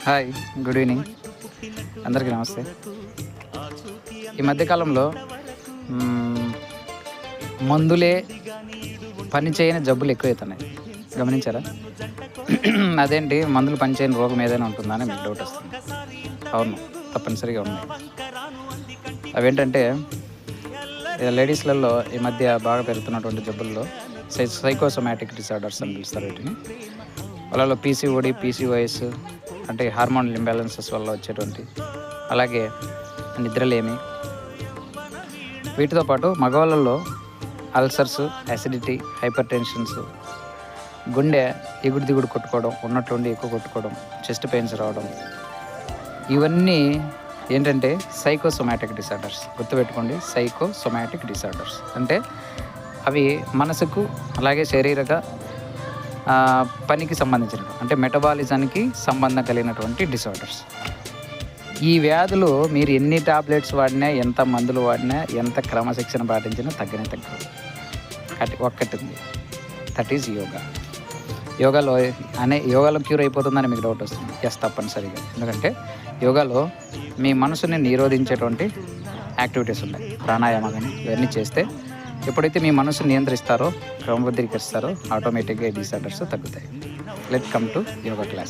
Hi, good evening, అందరికీ నమస్తే. ఈ మధ్యకాలంలో మందులే పని చేయని జబ్బులు ఎక్కువవుతున్నాయి, గమనించారా? అదేంటి, మందులు పనిచేయని రోగం ఏదైనా ఉంటుందా అని మీకు డౌట్ వస్తుంది. అవును, తప్పనిసరిగా ఉన్నాయి. అవేంటంటే లేడీస్లలో ఈ మధ్య బాగా పెరుగుతున్నటువంటి జబ్బుల్లో సైకోసోమాటిక్ డిసార్డర్స్ అని పిలుస్తారు వీటిని. వాళ్ళలో పీసీఓడి, పీసీఓఎస్ అంటే హార్మోనల్ ఇంబ్యాలెన్సెస్ వల్ల వచ్చేటువంటి, అలాగే నిద్రలేమి, వీటితో పాటు మగవాళ్ళల్లో అల్సర్స్, యాసిడిటీ, హైపర్ టెన్షన్స్, గుండె ఎగుడు దిగుడు కొట్టుకోవడం, ఉన్నట్లుండి ఎక్కువ కొట్టుకోవడం, చెస్ట్ పెయిన్స్ రావడం, ఇవన్నీ ఏంటంటే సైకోసోమాటిక్ డిసార్డర్స్. గుర్తుపెట్టుకోండి, సైకోసోమాటిక్ డిసార్డర్స్ అంటే అవి మనసుకు అలాగే శారీరక పనికి సంబంధించినవి, అంటే మెటబాలిజానికి సంబంధం కలిగినటువంటి డిసార్డర్స్. ఈ వ్యాధులు మీరు ఎన్ని టాబ్లెట్స్ వాడినా, ఎంత మందులు వాడినా, ఎంత క్రమశిక్షణ పాటించినా తగ్గదు. ఒక్కటి ఉంది, దట్ ఈజ్ యోగా. యోగాలో క్యూర్ అయిపోతుందని మీకు డౌట్ వస్తుంది. ఎస్, తప్పనిసరిగా. ఎందుకంటే యోగాలో మీ మనసుని నిరోధించేటువంటి యాక్టివిటీస్ ఉన్నాయి. ప్రాణాయామం కానీ ఇవన్నీ చేస్తే ఎప్పుడైతే మీ మనసు నియంత్రిస్తారో, క్రమబద్ధీకరిస్తారో, ఆటోమేటిక్గా ఈ డిసార్డర్స్ తగ్గుతాయి. Let come to yoga class.